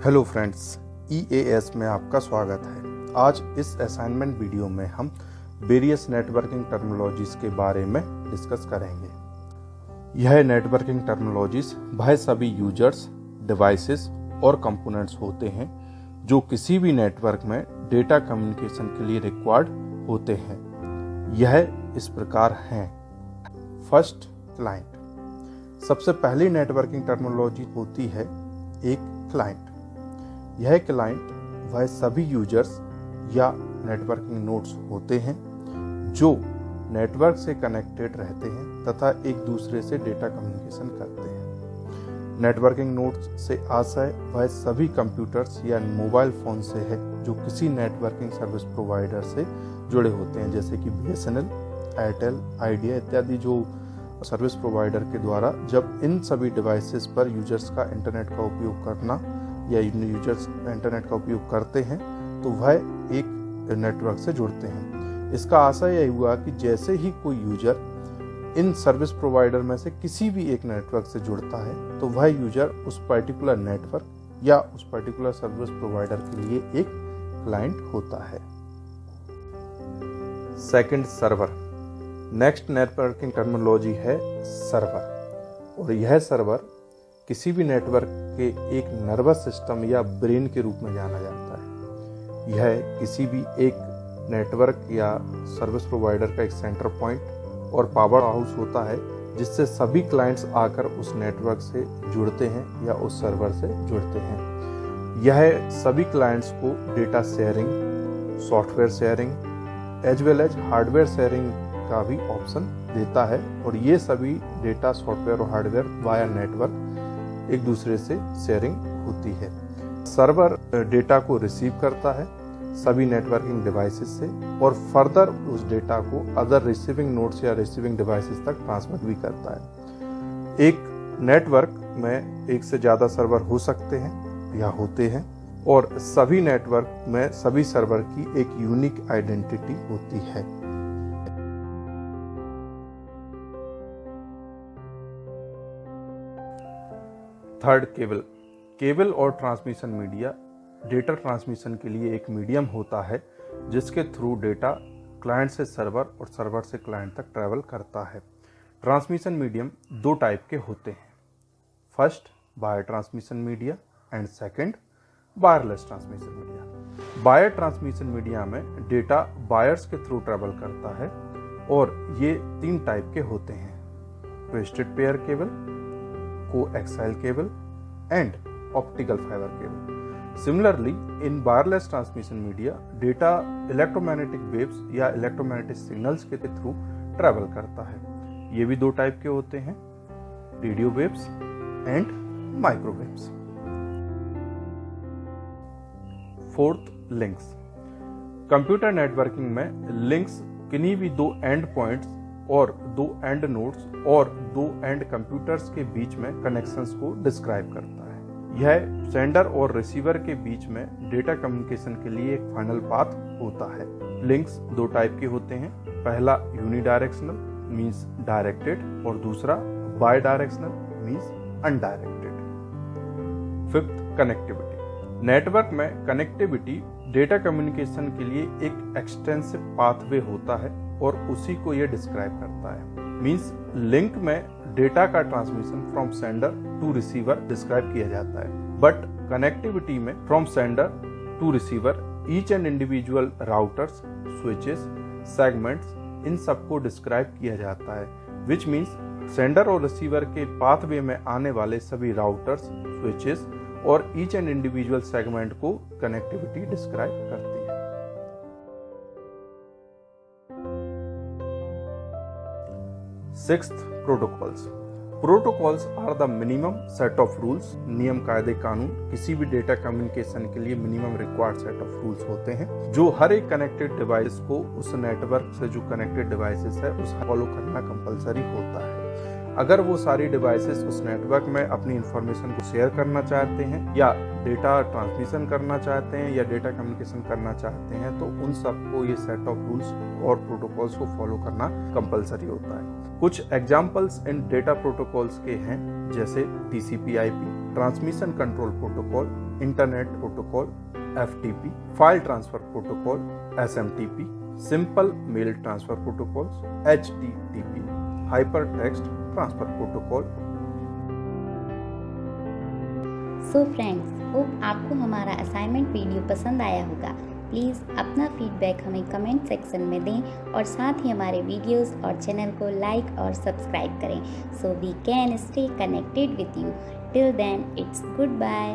Hello friends, EAS में आपका स्वागत है। आज इस असाइनमेंट वीडियो में हम वेरियस नेटवर्किंग टर्मिनोलॉजीज के बारे में डिस्कस करेंगे। यह नेटवर्किंग टर्मिनोलॉजीज वह सभी यूजर्स, डिवाइसेस और कंपोनेंट्स होते हैं जो किसी भी नेटवर्क में डेटा कम्युनिकेशन के लिए रिक्वायर्ड होते हैं। यह इस प्रकार हैं। First, client. सबसे पहली नेटवर्किंग टर्मिनोलॉजी होती है एक क्लाइंट। यह क्लाइंट वह सभी यूजर्स या नेटवर्किंग नोड्स होते हैं जो नेटवर्क से कनेक्टेड रहते हैं तथा एक दूसरे से डेटा कम्युनिकेशन करते हैं। नेटवर्किंग नोड्स से आशय वह सभी कंप्यूटर्स या मोबाइल फोन से है जो किसी नेटवर्किंग सर्विस प्रोवाइडर से जुड़े होते हैं, जैसे कि BSNL, एयरटेल, आइडिया इत्यादि जो सर्विस प्रोवाइडर के द्वारा जब इन सभी डिवाइसेस पर यूजर्स का इंटरनेट का उपयोग करना या यूजर्स इंटरनेट का उपयोग करते हैं तो वह एक नेटवर्क से जुड़ते हैं। इसका आशय यह हुआ कि जैसे ही कोई यूजर इन सर्विस प्रोवाइडर में से किसी भी एक नेटवर्क से जुड़ता है तो वह यूजर उस पर्टिकुलर नेटवर्क या उस पर्टिकुलर सर्विस प्रोवाइडर के लिए एक क्लाइंट होता है। Second, server. Next networking terminology है सर्वर, और यह सर्वर किसी भी नेटवर्क के एक नर्वस सिस्टम या ब्रेन के रूप में जाना जाता है। यह किसी भी एक नेटवर्क या सर्विस प्रोवाइडर का एक सेंटर पॉइंट और पावर हाउस होता है जिससे सभी क्लाइंट्स आकर उस नेटवर्क से जुड़ते हैं या उस सर्वर से जुड़ते हैं। यह सभी क्लाइंट्स को data sharing, software sharing as well as hardware sharing का भी ऑप्शन देता है, और ये सभी डेटा, सॉफ्टवेयर और हार्डवेयर वाया नेटवर्क एक दूसरे से शेयरिंग होती है। सर्वर डेटा को रिसीव करता है सभी नेटवर्किंग डिवाइसेस से और फर्दर उस डेटा को अदर रिसीविंग नोड्स या रिसीविंग डिवाइसेस तक ट्रांसमिट भी करता है। एक नेटवर्क में एक से ज़्यादा सर्वर हो सकते हैं या होते हैं, और सभी नेटवर्क में सभी सर्वर की एक यूनिक आइडेंटिटी होती है। Third, cable. केबल और ट्रांसमिशन मीडिया डेटा ट्रांसमिशन के लिए एक मीडियम होता है जिसके थ्रू डेटा क्लाइंट से सर्वर और सर्वर से क्लाइंट तक ट्रैवल करता है। ट्रांसमिशन मीडियम दो टाइप के होते हैं। First, wire transmission media and second, wireless transmission media. Wire transmission media में डेटा वायर्स के थ्रू ट्रैवल करता है और ये तीन टाइप के होते हैं: twisted pair cable, coaxial cable and optical fiber cable. Similarly, in wireless transmission media, data electromagnetic waves या electromagnetic signals के थ्रू ट्रैवल करता है। ये भी दो टाइप के होते हैं: radio waves and microwaves. Fourth, links. Computer networking में लिंक्स किन्हीं भी दो एंड पॉइंट्स और दो एंड नोड्स और दो एंड कंप्यूटर्स के बीच में कनेक्शंस को डिस्क्राइब करता है। यह सेंडर और रिसीवर के बीच में डेटा कम्युनिकेशन के लिए एक फाइनल पाथ होता है। लिंक्स दो टाइप के होते हैं: पहला यूनिडायरेक्शनल मींस डायरेक्टेड और दूसरा bidirectional means undirected. Fifth, connectivity. Network में कनेक्टिविटी डेटा कम्युनिकेशन के लिए एक एक्सटेंसिव पाथवे होता है और उसी को यह डिस्क्राइब करता है। मींस लिंक में डेटा का transmission from sender to receiver describe किया जाता है, बट कनेक्टिविटी में from sender to receiver each and individual routers, switches, segments, इन सबको डिस्क्राइब किया जाता है। विच मींस सेंडर और रिसीवर के पाथवे में आने वाले सभी राउटर्स, स्विचेस और ईच एंड इंडिविजुअल सेगमेंट को कनेक्टिविटी डिस्क्राइब करती है। Sixth, protocols. Protocols are the minimum set of rules. नियम, कायदे, कानून किसी भी डेटा कम्युनिकेशन के लिए minimum required set of rules होते हैं जो हर एक कनेक्टेड डिवाइस को उस नेटवर्क से जो कनेक्टेड डिवाइसेस है उस फॉलो करना कंपलसरी होता है। अगर वो सारी डिवाइसेस उस नेटवर्क में अपनी इंफॉर्मेशन को शेयर करना चाहते हैं या डेटा ट्रांसमिशन करना चाहते हैं या डेटा कम्युनिकेशन करना चाहते हैं तो उन सबको ये सेट ऑफ रूल्स और प्रोटोकॉल्स को फॉलो करना कंपलसरी होता है। कुछ एग्जांपल्स इन डेटा प्रोटोकॉल्स के हैं, जैसे TCP/IP, transmission control protocol, internet protocol, FTP, file transfer protocol, SMTP, simple mail transfer protocols, HTTP, hypertext transfer protocol. So friends, hope आपको हमारा असाइनमेंट वीडियो पसंद आया होगा। प्लीज़ अपना फीडबैक हमें कमेंट सेक्शन में दें और साथ ही हमारे वीडियोस और चैनल को लाइक और सब्सक्राइब करें, so we can stay connected with you. Till then, it's good bye.